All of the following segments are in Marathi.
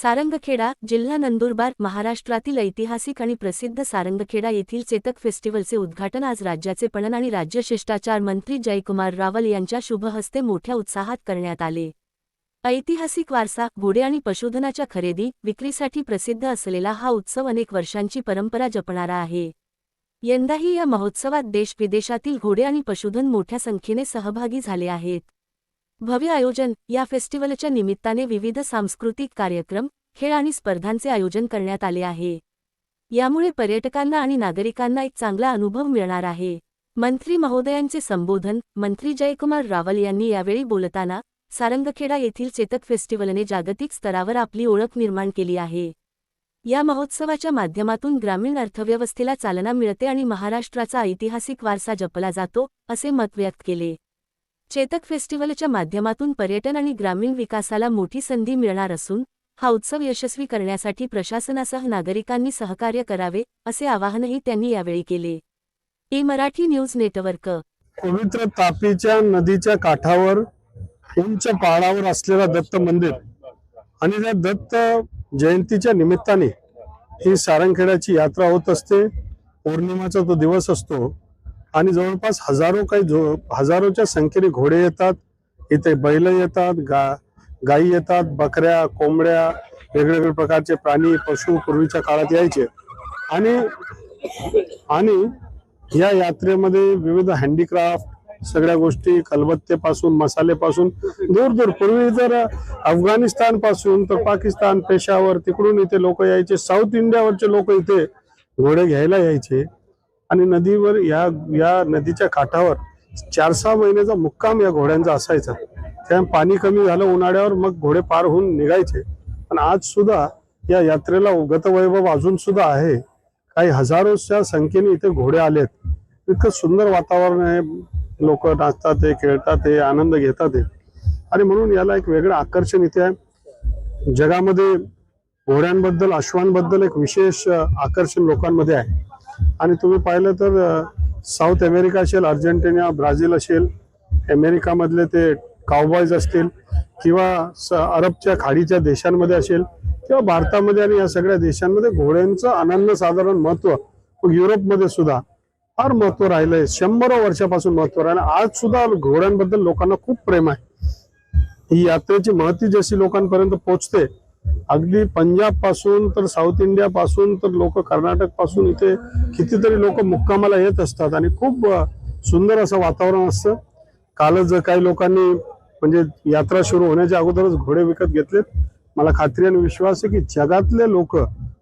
सारंगखेडा, जिल्हा नंदुरबार, महाराष्ट्रातील ऐतिहासिक आणि प्रसिद्ध सारंगखेडा येथील चेतक फेस्टिवलचे उद्घाटन आज राज्याचे पणन आणि राज्य शिष्टाचार मंत्री जयकुमार रावल यांच्या शुभ हस्ते मोठ्या उत्साहात करण्यात आले। ऐतिहासिक वारसा, घोडे आणि पशुधनाच्या खरेदी, विक्रीसाठी प्रसिद्ध असलेला हा उत्सव अनेक वर्षांची परंपरा जपणारा आहे। यंदाही या महोत्सवात देश-विदेशातील घोडे आणि पशुधन मोठ्या संख्येने सहभागी झाले आहेत। भव्य आयोजन, या फेस्टिवलच्या निमित्ताने विविध सांस्कृतिक कार्यक्रम, खेळ आणि स्पर्धांचे आयोजन करण्यात आले आहे। यामुळे पर्यटकांना आणि नागरिकांना एक चांगला अनुभव मिळणार आहे। मंत्री महोदयांचे संबोधन, मंत्री जयकुमार रावल यांनी यावेळी बोलताना, सारंगखेडा येथील चेतक फेस्टिवलने जागतिक स्तरावर आपली ओळख निर्माण केली आहे। या महोत्सवाच्या माध्यमातून ग्रामीण अर्थव्यवस्थेला चालना मिळते आणि महाराष्ट्राचा ऐतिहासिक वारसा जपला जातो, असे मत व्यक्त केले। चेतक फेस्टिवलच्या माध्यमातून पर्यटन आणि ग्रामीण विकासाला मोठी संधी मिळणार असून, हा उत्सव यशस्वी करण्यासाठी प्रशासनासह नागरिकांनी सहकार्य करावे, असे आवाहनही त्यांनी यावेळी केले। Marathi news network. पवित्र तापीच्या नदीच्या काठावर उंच पहाडावर असलेला दत्त मंदिर आणि त्या दत्त जयंतीच्या निमित्ताने ही सारंगखेड्याची यात्रा होत असते। पौर्णिमाचा तो दिवस असतो आणि जवळपास हजारोच्या संख्येने घोडे येतात, इथे बैल येतात, गायी येतात, बकऱ्या, कोंबड्या, वेगवेगळ्या प्रकारचे प्राणी, पशु पूर्वीच्या काळात यायचे आणि या यात्रेमध्ये विविध हँडीक्राफ्ट, सगळ्या गोष्टी, खलबत्तेपासून मसालेपासून दूर पूर्वी तर अफगाणिस्तान पासून तर पाकिस्तान, पेशावर तिकडून इथे लोक यायचे। साऊथ इंडियावरचे लोक इथे घोडे घ्यायला यायचे आणि नदीवर या नदीच्या काठावर 4-6 महिन्याचा मुक्काम या घोड्यांचा असायचा। त्या पाणी कमी झालं उन्हाळ्यावर, मग घोडे पार होऊन निघायचे। पण आज सुद्धा या यात्रेला गतवैभव अजून सुद्धा आहे। काही हजारोच्या संख्येने इथे घोडे आलेत। इतकं सुंदर वातावरण आहे, लोक नाचतात, खेळतात, आनंद घेतात आणि म्हणून याला एक वेगळं आकर्षण इथे आहे। जगामध्ये घोड्यांबद्दल, अश्वांबद्दल एक विशेष आकर्षण लोकांमध्ये आहे। आणि तुम्ही पाहिलं तर साऊथ अमेरिका असेल, अर्जेंटिना, ब्राझील असेल, अमेरिका मधले ते काउबॉयज असतील किंवा अरबच्या खाडीच्या देशांमध्ये असेल किंवा भारतामध्ये आणि या सगळ्या देशांमध्ये घोड्यांचं अनन्यसाधारण महत्व, युरोपमध्ये सुद्धा फार महत्व राहिलंय। 100 वर्षापासून महत्व राहिलं। आज सुद्धा घोड्यांबद्दल लोकांना खूप प्रेम आहे। ही यात्रेची महती जशी लोकांपर्यंत पोहोचते, अगदी पंजाब पासून तर साऊथ इंडिया पासून तर लोक कर्नाटक पासून इथे कितीतरी लोक मुक्कामाला येत असतात आणि खूप सुंदर असं वातावरण असतं। कालच काही लोकांनी म्हणजे यात्रा सुरू होण्याच्या अगोदरच घोडे विकत घेतलेत। मला खात्री आणि विश्वास आहे की जगातले लोक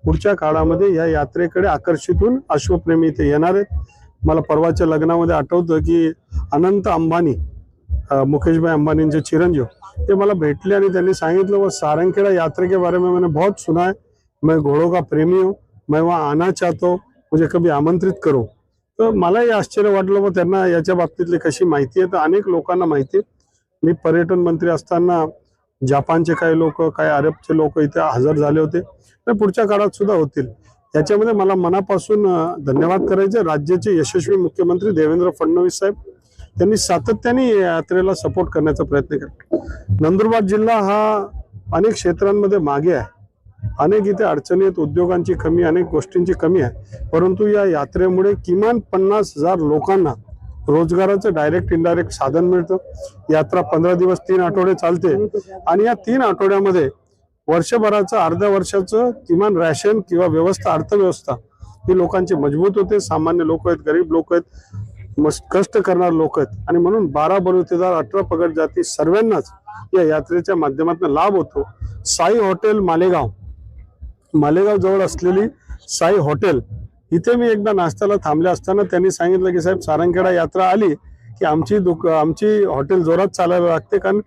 पुढच्या काळामध्ये या यात्रेकडे आकर्षित होऊन अश्वप्रेमी इथे येणार आहेत। मला परवाच्या लग्नामध्ये आठवतं की अनंत अंबानी, मुकेश भाई अंबानींचे चिरंजीव, ते मला भेटले आणि त्यांनी सांगितलं, वो सारंगखेड़ा यात्रा के बारे में मैंने बहुत सुना है, मैं घोड़ों का प्रेमी हूँ, मैं वहाँ आना चाहता हूँ, मुझे कभी आमंत्रित करो। तर मलाही आश्चर्य वाटलं, मग त्यांना याच्या बाबतीतली कशी माहिती आहे तर अनेक लोकांना माहिती आहे। मी पर्यटन मंत्री असताना जपानचे काही लोक, काही अरबचे लोक इथे हजर झाले होते, तर पुढच्या काळात सुद्धा होतील। याच्यामध्ये मला मनापासून धन्यवाद करायचे राज्याचे यशस्वी मुख्यमंत्री देवेंद्र फडणवीस साहेब, त्यांनी सातत्याने यात्रेला सपोर्ट करण्याचा प्रयत्न केला। नंदुरबार जिल्हा हा अनेक क्षेत्रांमध्ये मागे आहे, अनेक इथे अडचणी आहेत, उद्योगांची कमी, अनेक गोष्टींची कमी आहे, परंतु या यात्रेमुळे किमान 50,000 लोकांना रोजगाराचं डायरेक्ट इनडायरेक्ट साधन मिळतं। यात्रा 15 दिवस 3 आठवडे चालते आणि या 3 आठवड्यामध्ये वर्षभराचं, अर्ध्या वर्षाचं किमान रॅशन किंवा व्यवस्था, अर्थव्यवस्था ही लोकांची मजबूत होते। सामान्य लोक आहेत, गरीब लोक आहेत, कष्ट करणारे लोक आहेत आणि म्हणून 12 बलुतेदार, 18 पगड जाती सर्वांनाच या यात्रेच्या माध्यमातून लाभ होतो। साई हॉटेल मालेगाव जवळ असलेली साई हॉटेल, इथे मी एकदा नाश्त्याला थांबले असताना त्यांनी सांगितलं की साहेब, सारंगखेडा यात्रा आली की आमची हॉटेल जोरात चालायला लागते, कारण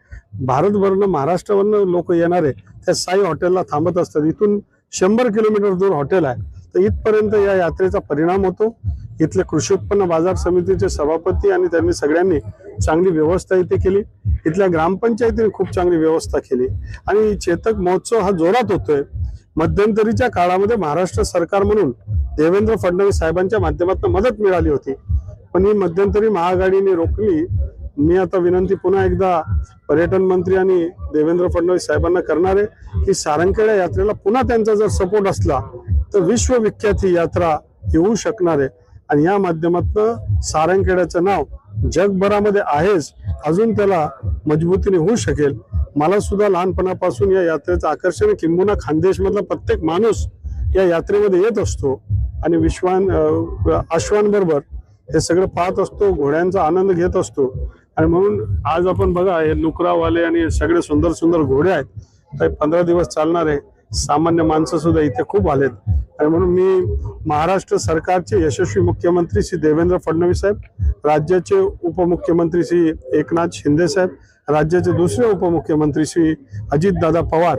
भारतभरनं, महाराष्ट्रावरनं लोक येणारे त्या साई हॉटेलला थांबत असतात। इथून 100 किलोमीटर दूर हॉटेल आहे, तर इथपर्यंत या यात्रेचा परिणाम होतो। इथले कृषी उत्पन्न बाजार समितीचे सभापती आणि त्यांनी सगळ्यांनी चांगली व्यवस्था इथे केली। इथल्या ग्रामपंचायतीने खूप चांगली व्यवस्था केली आणि चेतक महोत्सव हा जोरात होतोय। मध्यंतरीच्या काळामध्ये महाराष्ट्र सरकार म्हणून देवेंद्र फडणवीस साहेबांच्या माध्यमातून मदत मिळाली होती, पण ही मध्यंतरी महाआघाडीने रोखली। मी आता विनंती पुन्हा एकदा पर्यटन मंत्री आणि देवेंद्र फडणवीस साहेबांना करणार आहे की सारंगखेडा यात्रेला पुन्हा त्यांचा जर सपोर्ट असला तर विश्वविख्यात ही यात्रा येऊ शकणार आहे आणि या माध्यमातून सारंगखेड्याचं नाव जगभरामध्ये आहेच, अजून त्याला मजबूतीने होऊ शकेल. मला सुद्धा लहानपणापासून या यात्रेचं आकर्षण आहे. किंबहुना खानदेशमधला प्रत्येक माणूस या यात्रेमध्ये येत असतो आणि अश्वांबरोबर हे सगळं पाहत असतो, घोड्यांचा आनंद घेत असतो. आणि म्हणून आज आपण बघा हे लुकरावाले आणि सगळे सुंदर सुंदर घोडे आहेत, काही 15 दिवस चालणारे सामान्य माणसं सुद्धा इथे खूप आलेत. आणि म्हणून मी महाराष्ट्र सरकारचे यशस्वी मुख्यमंत्री श्री देवेंद्र फडणवीस साहेब, राज्याचे उपमुख्यमंत्री श्री एकनाथ शिंदे साहेब, राज्याचे दुसरे उपमुख्यमंत्री श्री अजितदादा पवार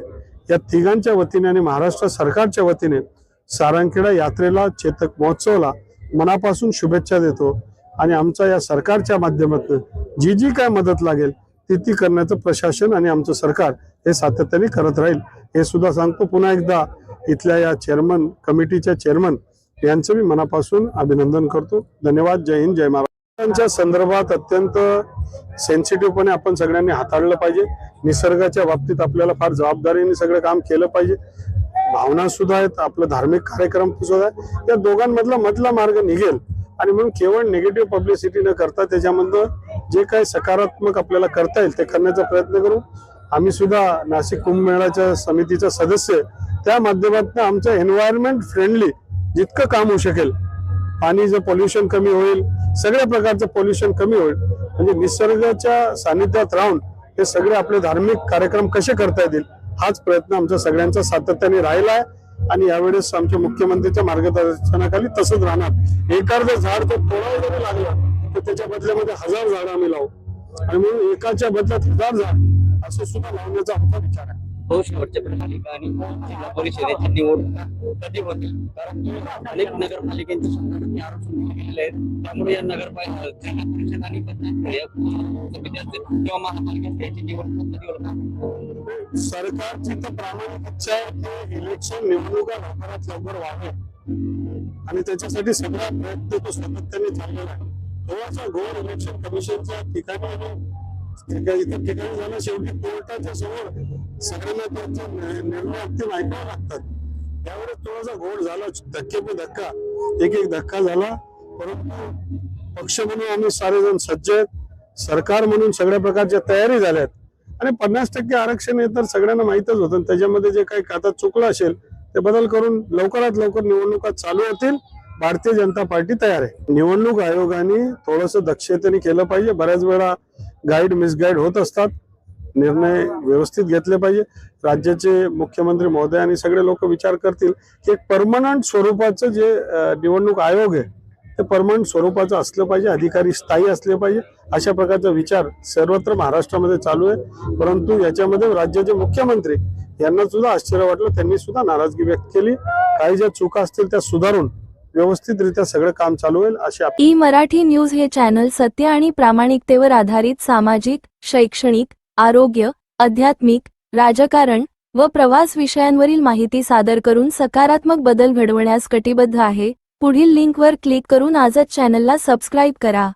या तिघांच्या वतीने आणि महाराष्ट्र सरकारच्या वतीने सारंगखेडा यात्रेला, चेतक महोत्सवाला मनापासून शुभेच्छा देतो. आणि आमच्या या सरकारच्या माध्यमातून जी जी काय मदत लागेल ती करण्याचं प्रशासन आणि आमचं सरकार हे सातत्याने करत राहील हे सुद्धा सांगतो. पुन्हा एकदा इथल्या या चेअरमन कमिटीच्या चेअरमन यांचं मी मनापासून अभिनंदन करतो. धन्यवाद. जय हिंद, जय महाराष्ट्र. संदर्भात अत्यंत सेन्सिटिव्हपणे आपण सगळ्यांनी हाताळलं पाहिजे. निसर्गाच्या बाबतीत आपल्याला फार जबाबदारीने सगळं काम केलं पाहिजे. भावना सुद्धा आहेत, आपलं धार्मिक कार्यक्रम सुद्धा आहे. या दोघांमधला मधला मार्ग निघेल आणि म्हणून केवळ निगेटिव्ह पब्लिसिटी न करता त्याच्यामधलं जे काही सकारात्मक आपल्याला करता येईल ते करण्याचा प्रयत्न करू. आम्ही सुद्धा नाशिक कुंभमेळ्याच्या समितीचा सदस्य, त्या माध्यमातून आमचं एन्व्हायरमेंट फ्रेंडली जितकं काम होऊ शकेल, पाणीचं पोल्युशन कमी होईल, सगळ्या प्रकारचं पोल्युशन कमी होईल, म्हणजे निसर्गाच्या सानिध्यात राहून हे सगळे आपले धार्मिक कार्यक्रम कसे करता येतील हाच प्रयत्न आमच्या सगळ्यांचा सातत्याने राहिला आहे. आणि यावेळेस आमच्या मुख्यमंत्र्यांच्या मार्गदर्शनाखाली तसंच राहणार. एखादं झाड तर तोडावं जरी लागलं तर त्याच्या बदल्यामध्ये 1000 झाडं आम्ही लावू आणि म्हणून एकाच्या बदल्यात 1000 झाड असं सुद्धा लावण्याचा आमचा विचार आहे. शेवटच्या प्रणालिका आणि जिल्हा परिषदेची निवड कधी होतील? कारण अनेक नगरपालिकांचे आरक्षण केलेले आहेत, त्यामुळे या नगरपालिका जिल्हा परिषद आणि किंवा महापालिका याची निवडणूक कधी होणार? सरकारची तर प्रामाणिक इच्छा आहे की इलेक्शन निवडणुका लवकरात लवकर व्हावे आणि त्याच्यासाठी सगळा प्रयत्न तो सातत्याने चाललेला आहे. थोडासा घोर इलेक्शन कमिशनच्या ठिकाणी इतर ठिकाणी झाला. शेवटी कोर्टाच्या समोर सगळ्यांना त्यांचे निर्णय अंतिम ऐकावे लागतात. त्यावेळेस थोडासा घोळ झाला, धक्के पे धक्का, एक धक्का झाला. परंतु पक्ष म्हणून आम्ही सारेजण सज्ज आहेत, सरकार म्हणून सगळ्या प्रकारच्या तयारी झाल्यात आणि 50% आरक्षण हे तर सगळ्यांना माहितच होतं. त्याच्यामध्ये जे काही आता चुकलं असेल ते बदल करून लवकरात लवकर निवडणुका चालू होतील. भारतीय जनता पार्टी तयार आहे. निवडणूक आयोगाने थोडंसं दक्षतेने केलं पाहिजे. बऱ्याच वेळा गाईड मिसगाईड होत असतात. निर्णय व्यवस्थित घेतले पाहिजे. राज्याचे मुख्यमंत्री महोदय आणि सगळे लोक विचार करतील की एक परमनंट स्वरूपाचं जे निवडणूक आयोग आहे ते परमनंट स्वरूपाचं असलं पाहिजे, अधिकारी स्थायी असले पाहिजे. अशा प्रकारचा विचार सर्वत्र महाराष्ट्रामध्ये चालू आहे. परंतु याच्यामध्ये राज्याचे मुख्यमंत्री यांना सुद्धा आश्चर्य वाटलं, त्यांनी सुद्धा नाराजगी व्यक्त केली. काही ज्या चुका असतील त्या सुधारून व्यवस्थितरित्या सगळं काम चालू होईल अशी ई मराठी न्यूज हे चॅनल सत्य आणि प्रामाणिकतेवर आधारित सामाजिक, शैक्षणिक, आरोग्य, आध्यात्मिक, राजकारण व प्रवास विषयांवरील माहिती सादर करून सकारात्मक बदल घडवण्यास कटिबद्ध आहे. पुढील लिंकवर क्लिक करून आजच चॅनलला सबस्क्राईब करा.